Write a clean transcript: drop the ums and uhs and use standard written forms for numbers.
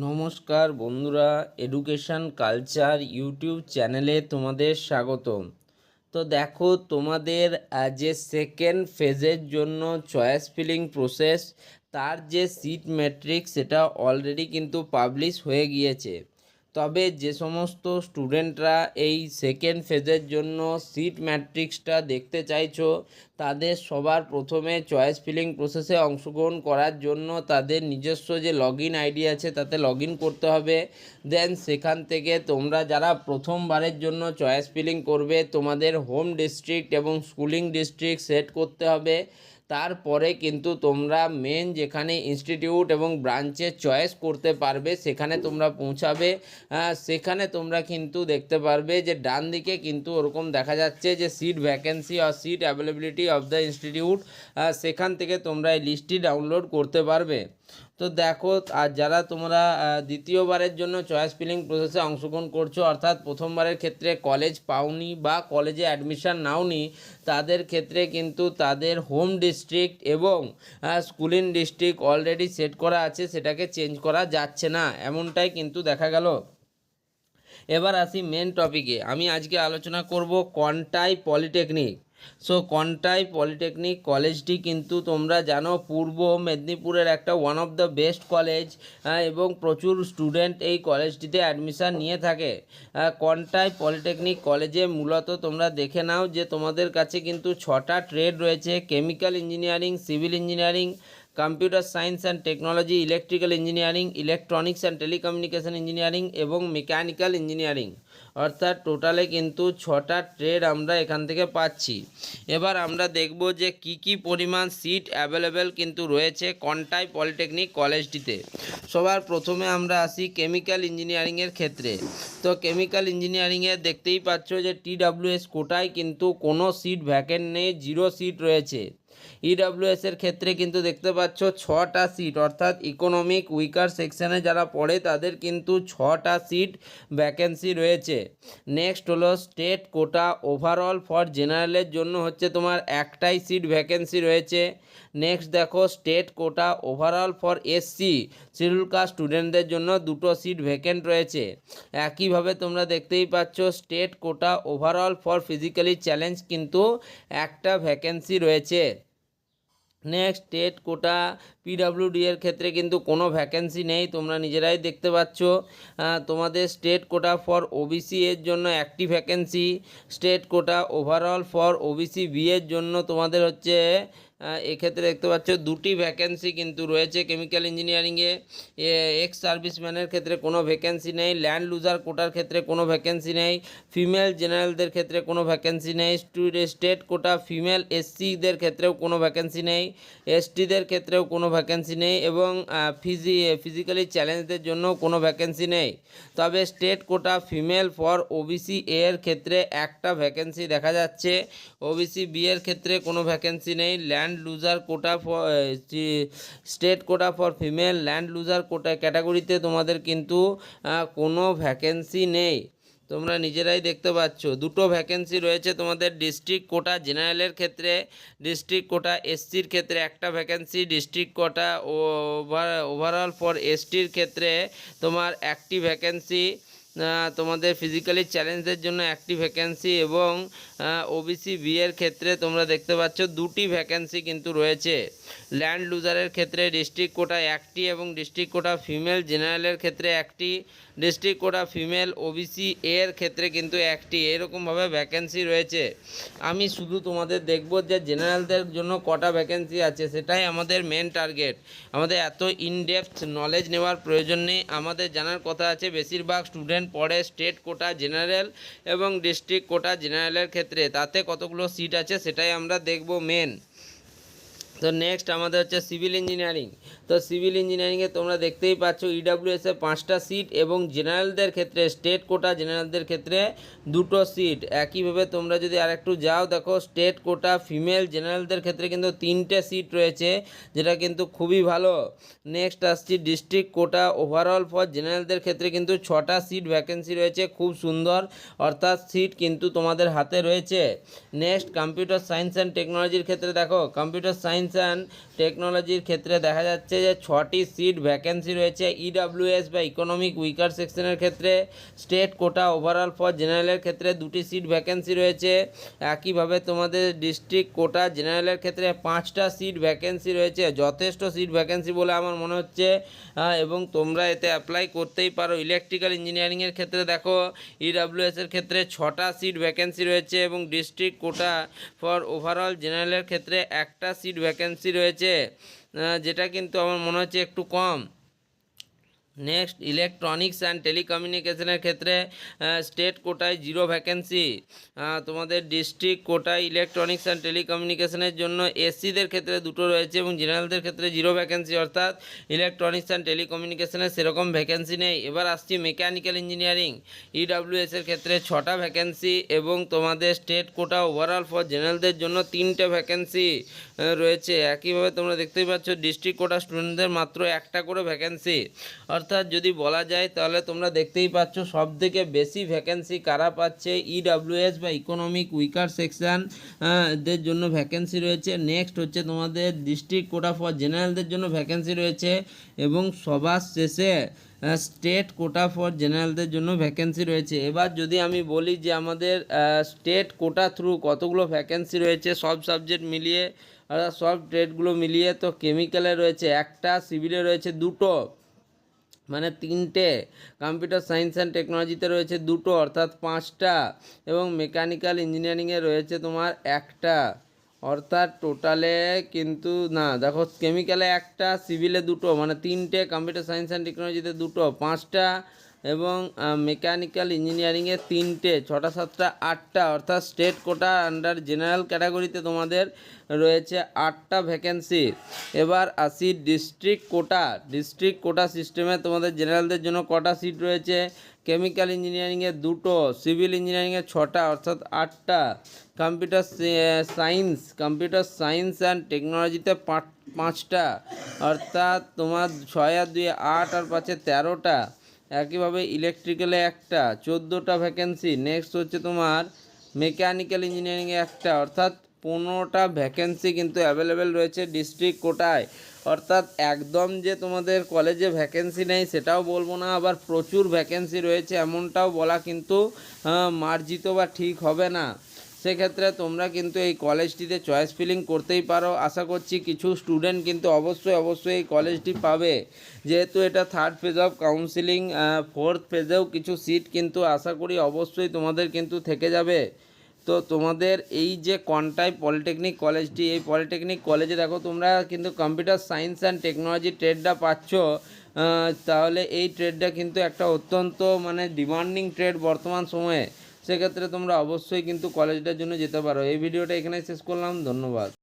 নমস্কার বন্ধুরা, education culture YouTube চ্যানেলে তোমাদের স্বাগতম। তো দেখো, তোমাদের যে সেকেন্ড ফেজের জন্য চয়েস ফিলিং প্রসেস, তার যে সিট ম্যাট্রিক্স সেটা অলরেডি কিন্তু পাবলিশ হয়ে গিয়েছে। তবে যে সমস্ত স্টুডেন্টরা এই সেকেন্ড ফেজের জন্য সিট ম্যাট্রিক্সটা দেখতে চাইছো, তাদের সবার প্রথমে চয়েস ফিলিং প্রসেসে অংশগ্রহণ করার জন্য তাদের নিজস্ব যে লগ ইন আইডি আছে তাতে লগ ইন করতে হবে। দেন সেখান থেকে তোমরা যারা প্রথমবারের জন্য চয়েস ফিলিং করবে, তোমাদের হোম ডিস্ট্রিক্ট এবং স্কুলিং ডিস্ট্রিক্ট সেট করতে হবে। তারপরে কিন্তু তোমরা মেন যেখানে ইনস্টিটিউট এবং ব্রাঞ্চে চয়েস করতে পারবে সেখানে তোমরা পৌঁছাবে। সেখানে তোমরা কিন্তু দেখতে পারবে যে ডান দিকে কিন্তু ওরকম দেখা যাচ্ছে যে সিট ভ্যাকেন্সি আর seat availability of the institute, সেখান থেকে তোমরা এই লিস্টটি ডাউনলোড করতে পারবে। তো দেখো, আর যারা তোমরা দ্বিতীয়বারের জন্য চয়েস ফিলিং প্রসেসে অংশগ্রহণ করছো, অর্থাৎ প্রথমবারের ক্ষেত্রে কলেজ পাওনি বা কলেজে অ্যাডমিশান নাওনি, তাদের ক্ষেত্রে কিন্তু তাদের হোম ডিস্ট্রিক্ট এবং স্কুলিং ডিস্ট্রিক্ট অলরেডি সেট করা আছে, সেটাকে চেঞ্জ করা যাচ্ছে না, এমনটাই কিন্তু দেখা গেল। এবার আসি মেন টপিকে। আমি আজকে আলোচনা করব Contai polytechnic. So Contai polytechnic কলেজটি কিন্তু তোমরা জানো পূর্ব মেদিনীপুরের একটা one of the best college, এবং প্রচুর স্টুডেন্ট এই কলেজটিতে অ্যাডমিশান নিয়ে থাকে। কনটাই পলিটেকনিক কলেজে মূলত তোমরা দেখে নাও যে তোমাদের কাছে কিন্তু 6টা ট্রেড রয়েছে: chemical engineering, civil engineering, computer science and technology, electrical engineering, electronics and telecommunication engineering এবং মেকানিক্যাল ইঞ্জিনিয়ারিং। অর্থাৎ টোটালে কিন্তু 6টা ট্রেড আমরা এখান থেকে পাচ্ছি। এবার আমরা দেখব যে কি পরিমাণ সিট অ্যাভেলেবেল কিন্তু রয়েছে কনটাই পলিটেকনিক কলেজটিতে। সবার প্রথমে আমরা আসি কেমিক্যাল ইঞ্জিনিয়ারিংয়ের ক্ষেত্রে। তো কেমিক্যাল ইঞ্জিনিয়ারিংয়ে দেখতেই পাচ্ছ যে TWS কোটায় কিন্তু কোনো সিট ভ্যাকেন্ট নেই, 0 সিট রয়েছে। ইডব্লিউএসের ক্ষেত্রে কিন্তু দেখতে পাচ্ছ 6টা সিট, অর্থাৎ ইকোনমিক উইকার সেকশানে যারা পড়ে তাদের কিন্তু 6টা সিট ভ্যাকেন্সি রয়েছে। নেক্সট হলো স্টেট কোটা ওভারঅল ফর জেনারেলের জন্য হচ্ছে তোমার একটাই সিট ভ্যাকেন্সি রয়েছে। নেক্সট দেখো, state quota overall for SC schedule caste স্টুডেন্টদের জন্য 2টো সিট ভ্যাকেন্ট রয়েছে। একইভাবে তোমরা দেখতেই পাচ্ছ state quota overall for physically challenge কিন্তু একটা ভ্যাকেন্সি রয়েছে। নেক্সট স্টেট কোটা PWD এর ক্ষেত্রে কিন্তু কোনো ভ্যাকেন্সি নেই, তোমরা নিজেরাই দেখতে পাচ্ছ। তোমাদের স্টেট কোটা ফর OBC এর জন্য একটি vacancy, state quota overall for OBC B এর জন্য তোমাদের হচ্ছে এক্ষেত্রে দেখতে পাচ্ছ 2টি ভ্যাকেন্সি কিন্তু রয়েছে কেমিক্যাল ইঞ্জিনিয়ারিংয়ে। এক্স সার্ভিসম্যানের ক্ষেত্রে কোনো ভ্যাকেন্সি নেই, ল্যান্ড লুজার কোটার ক্ষেত্রে কোনো ভ্যাকেন্সি নেই, ফিমেল জেনারেলদের ক্ষেত্রে কোনো ভ্যাকেন্সি নেই, স্টেট কোটা ফিমেল SCদের ক্ষেত্রেও কোনো ভ্যাকেন্সি নেই, STদের ক্ষেত্রেও কোনো ভ্যাকেন্সি নেই, এবং ফিজিক্যালি চ্যালেঞ্জদের জন্য কোনো ভ্যাকেন্সি নেই। তবে state quota female for OBC এর ক্ষেত্রে একটা ভ্যাকেন্সি দেখা যাচ্ছে, OBC বি এর ক্ষেত্রে কোনো ভ্যাকেন্সি নেই। Land loser quota for state quota for female land loser quota ক্যাটাগরিতে তোমাদের কিন্তু কোনো ভ্যাকেন্সি নেই, তোমরা নিজেরাই দেখতে পাচ্ছ। 2টো ভ্যাকেন্সি রয়েছে তোমাদের ডিস্ট্রিক্ট কোটা জেনারেলের ক্ষেত্রে, ডিস্ট্রিক্ট কোটা SCর ক্ষেত্রে একটা vacancy, district quota overall for STর ক্ষেত্রে তোমার একটি ভ্যাকেন্সি, তোমাদের ফিজিক্যালি চ্যালেঞ্জদের জন্য একটি ভ্যাকেন্সি, এবং OBC বি এর ক্ষেত্রে তোমরা দেখতে পাচ্ছ 2টি ভ্যাকেন্সি কিন্তু রয়েছে। ল্যান্ড লুজারের ক্ষেত্রে ডিস্ট্রিক্ট কোটা একটি এবং ডিস্ট্রিক্ট কোটা ফিমেল জেনারেলের ক্ষেত্রে একটি, ডিস্ট্রিক্ট কোটা ফিমেল OBC এর ক্ষেত্রে কিন্তু একটি, এরকমভাবে ভ্যাকেন্সি রয়েছে। আমি শুধু তোমাদের দেখব যে জেনারেলদের জন্য কটা ভ্যাকেন্সি আছে, সেটাই আমাদের মেন টার্গেট। আমাদের এত ইনডেপথ নলেজ নেওয়ার প্রয়োজন নেই, আমাদের জানার কথা আছে বেশিরভাগ স্টুডেন্ট পড়ে স্টেট কোটা জেনারেল এবং ডিস্ট্রিক্ট কোটা জেনারেলের ক্ষেত্রে, তাতে কতগুলো সিট আছে সেটাই আমরা দেখব মেন। তো নেক্সট আমাদের হচ্ছে সিভিল ইঞ্জিনিয়ারিং। তো সিভিল ইঞ্জিনিয়ারিংয়ে তোমরা দেখতেই পাচ্ছ EWS 5টা সিট এবং জেনারেলদের ক্ষেত্রে স্টেট কোটা জেনারেলদের ক্ষেত্রে 2টো সিট। একইভাবে তোমরা যদি আরেকটু যাও, দেখো স্টেট কোটা ফিমেল জেনারেলদের ক্ষেত্রে কিন্তু 3টে সিট রয়েছে, যেটা কিন্তু খুবই ভালো। নেক্সট আসছি ডিস্ট্রিক্ট কোটা ওভারঅল ফর জেনারেলদের ক্ষেত্রে কিন্তু 6টা সিট ভ্যাকেন্সি রয়েছে, খুব সুন্দর, অর্থাৎ সিট কিন্তু তোমাদের হাতে রয়েছে। নেক্সট কম্পিউটার সায়েন্স অ্যান্ড টেকনোলজির ক্ষেত্রে দেখো কম্পিউটার সায়েন্স অ্যান্ড টেকনোলজির ক্ষেত্রে দেখা যাচ্ছে যে 6টি সিট ভ্যাকেন্সি রয়েছে। ইডাব্লিউএস বা ইকোনমিক উইকার সেকশনের ক্ষেত্রে স্টেট কোটা ওভারঅল ফর জেনারেলের ক্ষেত্রে 2টি সিট ভ্যাকেন্সি রয়েছে। একইভাবে তোমাদের ডিস্ট্রিক্ট কোটা জেনারেলের ক্ষেত্রে 5টা সিট ভ্যাকেন্সি রয়েছে, যথেষ্ট সিট ভ্যাকেন্সি বলে আমার মনে হচ্ছে, এবং তোমরা এতে অ্যাপ্লাই করতেই পারো। ইলেকট্রিক্যাল ইঞ্জিনিয়ারিংয়ের ক্ষেত্রে দেখো ইডাব্লিউএসের ক্ষেত্রে 6টা সিট ভ্যাকেন্সি রয়েছে এবং ডিস্ট্রিক্ট কোটা ফর ওভারঅল জেনারেলের ক্ষেত্রে 1টা সিট ভ্যাকেন্সি রয়েছে, যেটা কিন্তু আমার মনে হচ্ছে একটু কম। নেক্সট ইলেকট্রনিক্স অ্যান্ড টেলিকমিউনিকেশনের ক্ষেত্রে স্টেট কোটায় 0 ভ্যাকেন্সি। তোমাদের ডিস্ট্রিক্ট কোটায় ইলেকট্রনিক্স অ্যান্ড টেলিকমিউনিকেশনের জন্য এসসিদের ক্ষেত্রে 2টো রয়েছে এবং জেনারেলদের ক্ষেত্রে 0 ভ্যাকেন্সি, অর্থাৎ ইলেকট্রনিক্স অ্যান্ড টেলিকমিউনিকেশনের সেরকম ভ্যাকেন্সি নেই। এবার আসছি মেকানিক্যাল ইঞ্জিনিয়ারিং। ইডাব্লিউএসের ক্ষেত্রে 6টা ভ্যাকেন্সি এবং তোমাদের স্টেট কোটা ওভারঅল ফর জেনারেলদের জন্য 3টে ভ্যাকেন্সি রয়েছে। একইভাবে তোমরা দেখতেই পাচ্ছ ডিস্ট্রিক্ট কোটা স্টুডেন্টদের মাত্র 1টা করে ভ্যাকেন্সি। অর্থাৎ যদি বলা যায় তাহলে তোমরা দেখতেই পাচ্ছ সবথেকে বেশি ভ্যাকেন্সি কারা পাচ্ছে, ইডাব্লিউএস বা ইকোনমিক উইকার সেকশন দের জন্য ভ্যাকেন্সি রয়েছে। নেক্সট হচ্ছে তোমাদের ডিস্ট্রিক্ট কোটা ফর জেনারেলদের জন্য ভ্যাকেন্সি রয়েছে এবং সবার শেষে স্টেট কোটা ফর জেনারেলদের জন্য ভ্যাকেন্সি রয়েছে। এবার যদি আমি বলি যে আমাদের স্টেট কোটা থ্রু কতগুলো ভ্যাকেন্সি রয়েছে সব সাবজেক্ট মিলিয়ে, সব ট্রেডগুলো মিলিয়ে, তো কেমিক্যালে রয়েছে 1টা, সিভিলে রয়েছে 2টো, মানে 3টে, কম্পিউটার সায়েন্স অ্যান্ড টেকনোলজিতে রয়েছে 2টো অর্থাৎ 5টা, এবং মেকানিক্যাল ইঞ্জিনিয়ারিংয়ে রয়েছে তোমার 1টা, অর্থাৎ টোটালে কিন্তু না দেখো কেমিক্যালে 1টা, সিভিলে 2টো, মানে 3টে, কম্পিউটার সায়েন্স অ্যান্ড টেকনোলজিতে 2টো, 5টা, এবং মেকানিক্যাল ইঞ্জিনিয়ারিংয়ে 3টে, 6টা 7টা 8টা, অর্থাৎ স্টেট কোটা আন্ডার জেনারেল ক্যাটাগরিতে তোমাদের রয়েছে 8টা ভ্যাকেন্সি। এবার আসি ডিস্ট্রিক্ট কোটা সিস্টেমে তোমাদের জেনারেলদের জন্য কটা সিট রয়েছে, কেমিক্যাল ইঞ্জিনিয়ারিংয়ে 2টো, সিভিল ইঞ্জিনিয়ারিংয়ে 6টা অর্থাৎ 8টা, কম্পিউটার সায়েন্স অ্যান্ড টেকনোলজিতে 5টা, অর্থাৎ তোমার 6 আর 2 8 আর 5 13টা। একইভাবে ইলেকট্রিক্যালে 1টা, 14টা ভ্যাকেন্সি। নেক্সট হচ্ছে তোমার মেকানিক্যাল ইঞ্জিনিয়ারিংয়ে 1টা, অর্থাৎ 15টা ভ্যাকেন্সি কিন্তু অ্যাভেলেবেল রয়েছে ডিস্ট্রিক্ট কোটায়। অর্থাৎ একদম যে তোমাদের কলেজে ভ্যাকেন্সি নেই সেটাও বলবো না, আবার প্রচুর ভ্যাকেন্সি রয়েছে এমনটাও বলা কিন্তু মার্জিত বা ঠিক হবে না। সেক্ষেত্রে তোমরা কিন্তু এই কলেজটিতে চয়েস ফিলিং করতেই পারো। আশা করছি কিছু স্টুডেন্ট কিন্তু অবশ্যই এই কলেজটি পাবে, যেহেতু এটা 3rd phase of counselling. 4th ফেজেও কিছু সিট কিন্তু আশা করি অবশ্যই তোমাদের কিন্তু থেকে যাবে। তো তোমাদের এই যে কনটাই পলিটেকনিক কলেজটি, এই পলিটেকনিক কলেজে দেখো তোমরা কিন্তু কম্পিউটার সায়েন্স অ্যান্ড টেকনোলজি ট্রেডটা পাচ্ছ, তাহলে এই ট্রেডটা কিন্তু একটা অত্যন্ত মানে ডিমান্ডিং ট্রেড বর্তমান সময়ে। সেক্ষেত্রে তোমরা অবশ্যই কিন্তু কলেজটার জন্য যেতে পারো। এই ভিডিওটা এখানে শেষ করলাম, ধন্যবাদ।